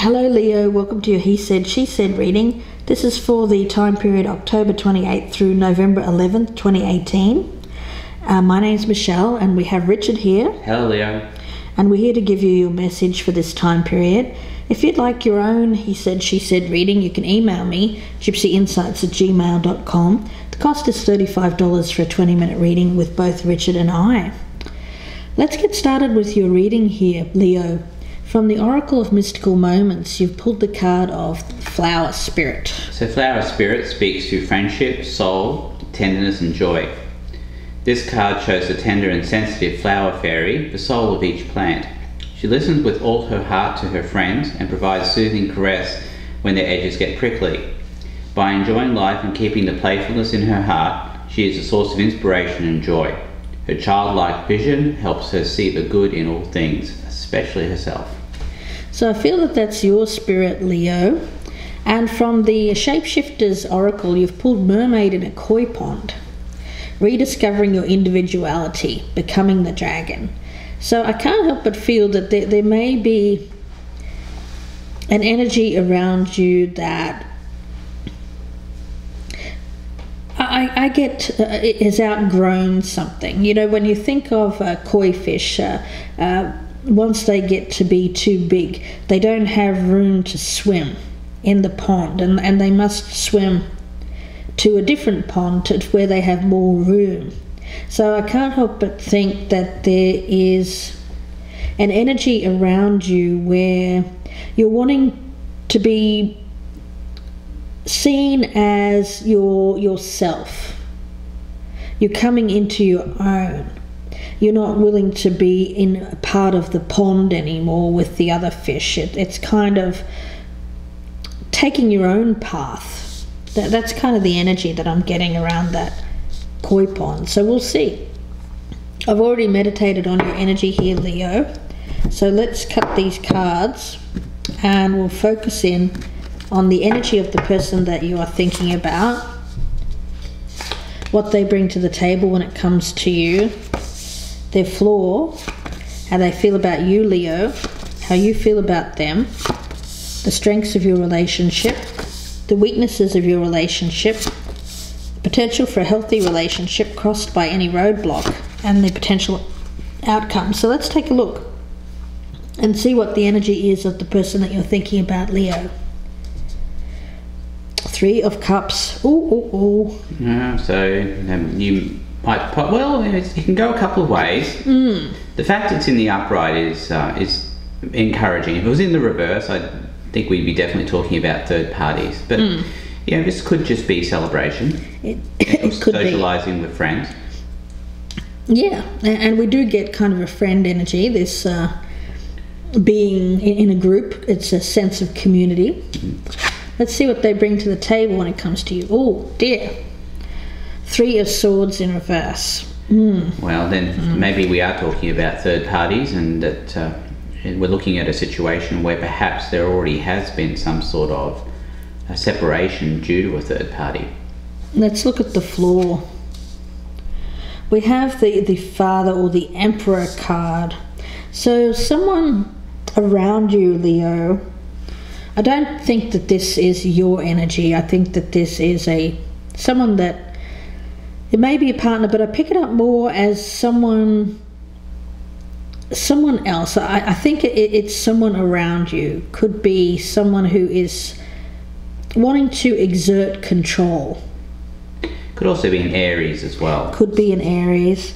Hello Leo, welcome to your He Said, She Said reading. This is for the time period October 28th through November 11th, 2018. My name's Michelle and we have Richard here. Hello Leo. And we're here to give you your message for this time period. If you'd like your own He Said, She Said reading, you can email me, gypsyinsights@gmail.com. The cost is $35 for a 20-minute reading with both Richard and I. Let's get started with your reading here, Leo. From the Oracle of Mystical Moments, you've pulled the card of Flower Spirit. So Flower Spirit speaks to friendship, soul, tenderness and joy. This card shows the tender and sensitive flower fairy, the soul of each plant. She listens with all her heart to her friends and provides soothing caress when their edges get prickly. By enjoying life and keeping the playfulness in her heart, she is a source of inspiration and joy. Her childlike vision helps her see the good in all things, especially herself. So I feel that that's your spirit, Leo. And from the Shapeshifter's Oracle, you've pulled Mermaid in a Koi Pond. Rediscovering your individuality, becoming the dragon. So I can't help but feel that there may be an energy around you that I get has outgrown something. You know, when you think of koi fish, once they get to be too big, they don't have room to swim in the pond, and they must swim to a different pond where they have more room. So I can't help but think that there is an energy around you where you're wanting to be seen as yourself. You're coming into your own. You're not willing to be in a part of the pond anymore with the other fish. It's kind of taking your own path. That's kind of the energy that I'm getting around that koi pond. So we'll see. I've already meditated on your energy here, Leo. So let's cut these cards and we'll focus in on the energy of the person that you are thinking about, what they bring to the table when it comes to you, their flaw, how they feel about you, Leo, how you feel about them, the strengths of your relationship, the weaknesses of your relationship, potential for a healthy relationship crossed by any roadblock, and the potential outcome. So let's take a look and see what the energy is of the person that you're thinking about, Leo. Three of Cups. Ooh. So you might, well, it can go a couple of ways. The fact it's in the upright is encouraging. If it was in the reverse, I think we'd be definitely talking about third parties. But yeah, this could just be celebration. It could socializing with friends. Yeah, and we do get kind of a friend energy. This being in a group, it's a sense of community. Let's see what they bring to the table when it comes to you. Oh dear. Three of Swords in reverse. Well, then maybe we are talking about third parties, and that we're looking at a situation where perhaps there already has been some sort of a separation due to a third party. Let's look at the flaw. We have the Father or the Emperor card. So someone around you, Leo, I don't think that this is your energy. I think that this is someone that, it may be a partner, but I pick it up more as someone else. I think it's someone around you. Could be someone who is wanting to exert control. Could also be an Aries as well. Could be an Aries.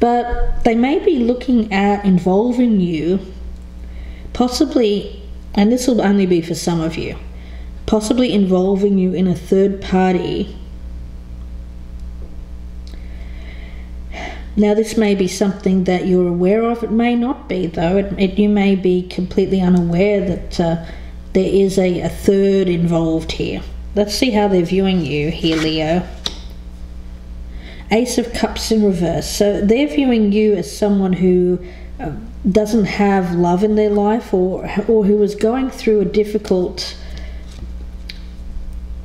But they may be looking at involving you, possibly, and this will only be for some of you, possibly involving you in a third party. Now this may be something that you're aware of. It may not be, though. You may be completely unaware that there is a third involved here. Let's see how they're viewing you here, Leo. Ace of Cups in reverse. So they're viewing you as someone who doesn't have love in their life, or who is going through a difficult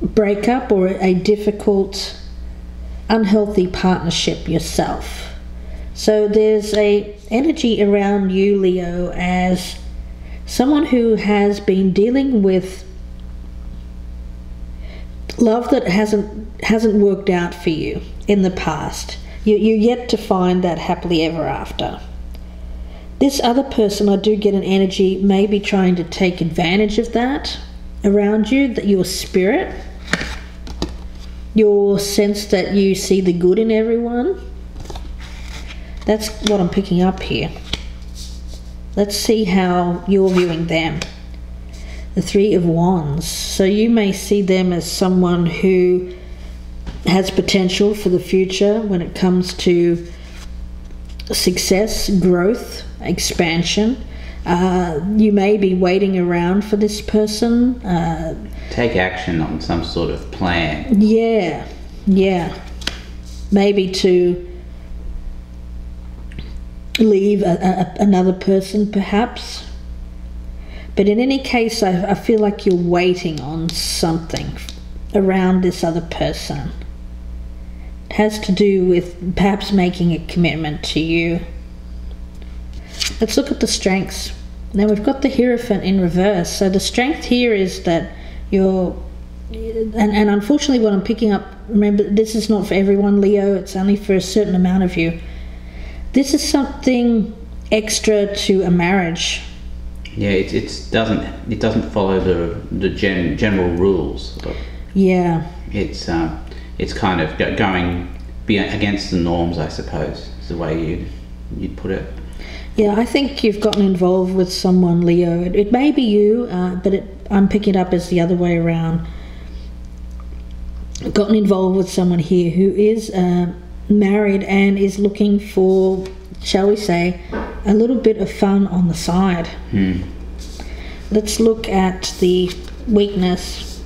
breakup or a difficult unhealthy partnership yourself. So there's a energy around you, Leo, as someone who has been dealing with love that hasn't worked out for you in the past. You're yet to find that happily ever after. This other person, I do get an energy, may be trying to take advantage of that around you, that your spirit, your sense that you see the good in everyone. That's what I'm picking up here. Let's see how you're viewing them. The Three of Wands. So you may see them as someone who has potential for the future when it comes to success, growth, expansion. You may be waiting around for this person. Take action on some sort of plan. Yeah. Maybe to leave another person, perhaps. But in any case, I feel like you're waiting on something around this other person. It has to do with perhaps making a commitment to you. Let's look at the strengths. Now we've got the Hierophant in reverse. So the strength here is that you're, and unfortunately what I'm picking up, remember this is not for everyone, Leo, it's only for a certain amount of you. This is something extra to a marriage. Yeah, it doesn't follow the general rules. Yeah. It's kind of going against the norms, I suppose, is the way you'd put it. Yeah, I think you've gotten involved with someone, Leo. It may be you, but I'm picking it up as the other way around. Gotten involved with someone here who is married and is looking for, shall we say, a little bit of fun on the side. Let's look at the weakness.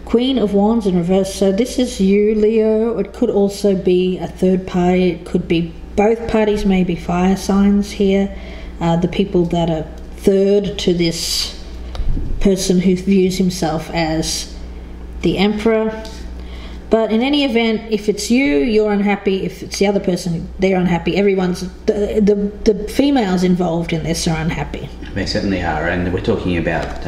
Queen of Wands in reverse. So this is you, Leo. It could also be a third party. It could be both parties, maybe fire signs here. The people that are third to this person who views himself as the Emperor. But in any event, if it's you, you're unhappy. If it's the other person, they're unhappy. Everyone's, the females involved in this are unhappy. They certainly are, and we're talking about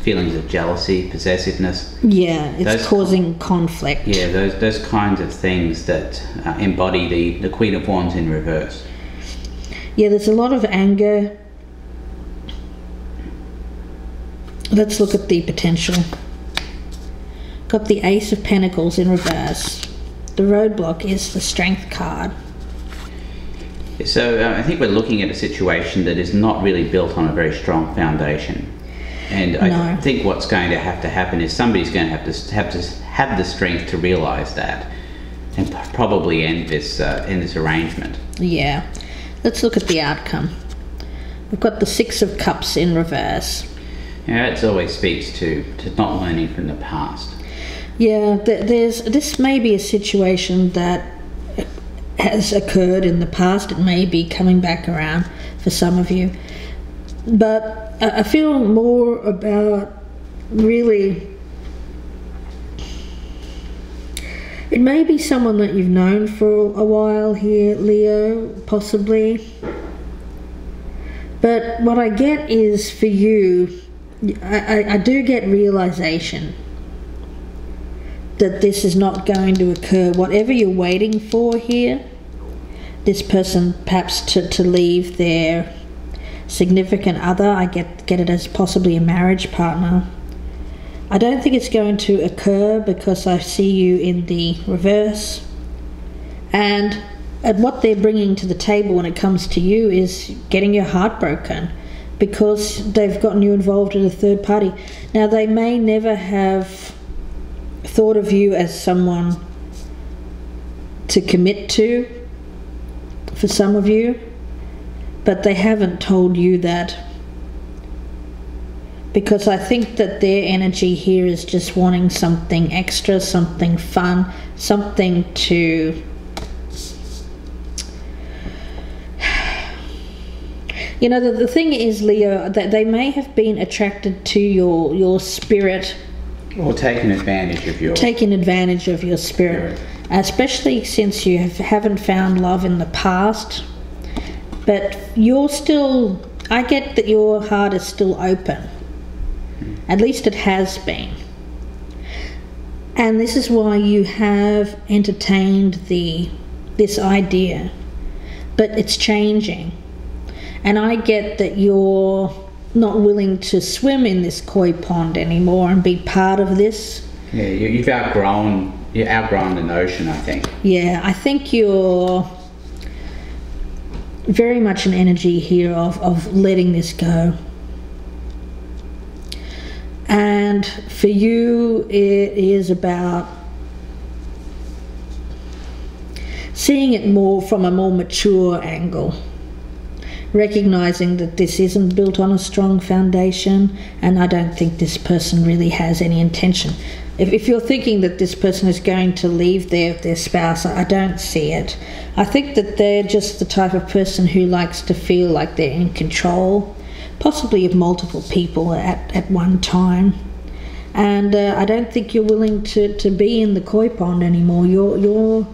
feelings of jealousy, possessiveness. Yeah, it's causing conflict. Yeah, those kinds of things that embody the Queen of Wands in reverse. Yeah, there's a lot of anger. Let's look at the potential. Got the Ace of Pentacles in reverse. The roadblock is the Strength card. So I think we're looking at a situation that is not really built on a very strong foundation. And I think what's going to happen is somebody's going to have the strength to realise that and probably end this arrangement. Yeah. Let's look at the outcome. We've got the Six of Cups in reverse. Yeah, it always speaks to not learning from the past. Yeah, this may be a situation that has occurred in the past. It may be coming back around for some of you. But I feel more about really, it may be someone that you've known for a while here, Leo, possibly. But what I get is for you, I do get realization that this is not going to occur. Whatever you're waiting for here, this person perhaps to leave their significant other, I get it as possibly a marriage partner. I don't think it's going to occur because I see you in the reverse. And what they're bringing to the table when it comes to you is getting your heart broken because they've gotten you involved in a third party. Now, they may never have thought of you as someone to commit to for some of you, but they haven't told you that, because I think that their energy here is just wanting something extra, something fun, something to, you know, the thing is, Leo, that they may have been attracted to your spirit. Or taking advantage of your spirit, especially since you haven't found love in the past. But you're still I get that your heart is still open. At least it has been. And this is why you have entertained this idea. But it's changing. And I get that you're not willing to swim in this koi pond anymore and be part of this. Yeah, you've outgrown the notion, I think. Yeah, I think you're very much an energy here of letting this go. And for you, it is about seeing it more from a more mature angle, recognizing that this isn't built on a strong foundation, and I don't think this person really has any intention. If you're thinking that this person is going to leave their spouse, I don't see it. I think that they're just the type of person who likes to feel like they're in control, possibly of multiple people at one time. And I don't think you're willing to be in the koi pond anymore. You're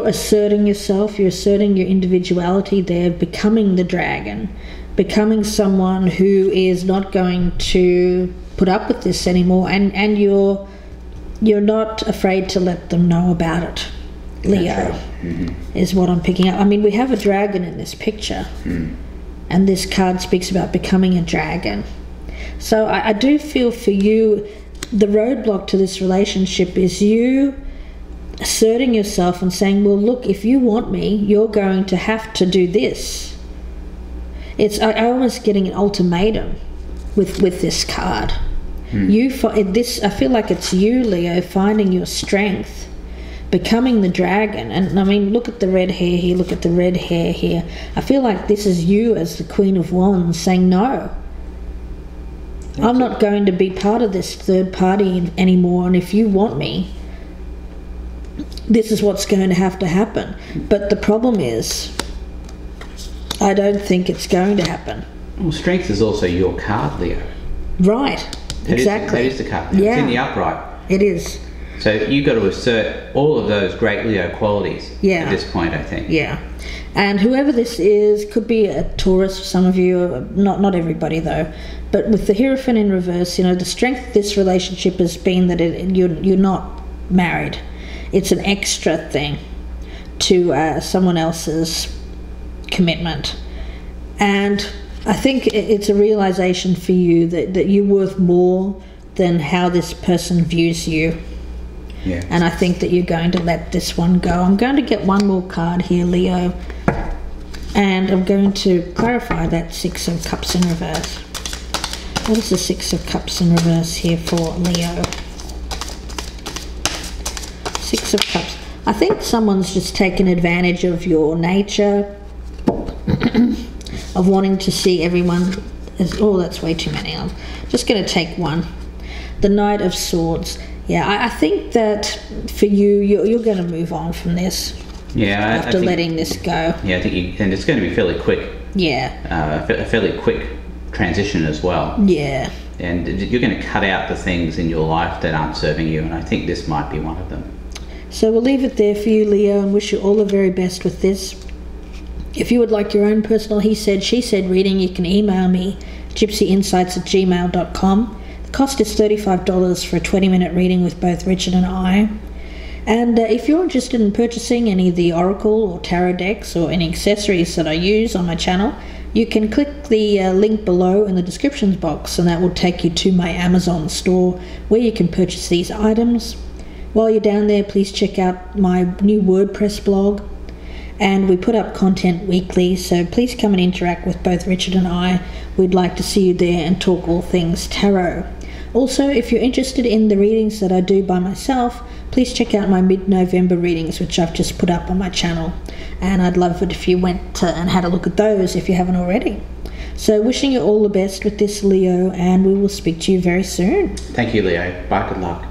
asserting yourself, you're asserting your individuality there, becoming the dragon, becoming someone who is not going to put up with this anymore, and you're not afraid to let them know about it. Leo, is what I'm picking up. I mean, we have a dragon in this picture, and this card speaks about becoming a dragon. So I do feel for you, the roadblock to this relationship is you asserting yourself and saying, well, look, if you want me, you're going to have to do this. I almost getting an ultimatum with this card. I feel like it's you, Leo, finding your strength, becoming the dragon. And I mean, look at the red hair here, look at the red hair here. I feel like this is you as the Queen of Wands saying, no, I'm not going to be part of this third party anymore, and if you want me, this is what's going to happen. But the problem is, I don't think it's going to happen. Well, strength is also your card, Leo. Right, exactly. That is the card. Yeah. It's in the upright. It is. So you've got to assert all of those great Leo qualities at this point, I think. Yeah. And whoever this is, could be a Taurus for some of you, not everybody though. But with the Hierophant in reverse, the strength of this relationship has been that you're not married. It's an extra thing to someone else's commitment. And I think it's a realization for you that you're worth more than how this person views you. Yeah. And I think that you're going to let this one go. I'm going to get one more card here, Leo. And I'm going to clarify that Six of Cups in reverse. What is the Six of Cups in reverse here for Leo? Six of Cups. I think someone's just taken advantage of your nature, of wanting to see everyone as, oh, that's way too many. I'm just going to take one. The Knight of Swords. Yeah, I think that for you, you're going to move on from this. Yeah, after letting this go. Yeah, I think and it's going to be fairly quick. Yeah. A fairly quick transition as well. Yeah. And you're going to cut out the things in your life that aren't serving you, and I think this might be one of them. So we'll leave it there for you, Leo, and wish you all the very best with this. If you would like your own personal he said, she said reading, you can email me, gypsyinsights@gmail.com. The cost is $35 for a 20-minute reading with both Richard and I. And if you're interested in purchasing any of the Oracle or Tarot decks or any accessories that I use on my channel, you can click the link below in the descriptions box, and that will take you to my Amazon store where you can purchase these items. While you're down there, please check out my new WordPress blog, and we put up content weekly, so please come and interact with both Richard and I. We'd like to see you there and talk all things tarot. Also, if you're interested in the readings that I do by myself, please check out my mid-November readings, which I've just put up on my channel, and I'd love it if you went and had a look at those if you haven't already. So wishing you all the best with this, Leo, and we will speak to you very soon. Thank you, Leo. Bye, good luck.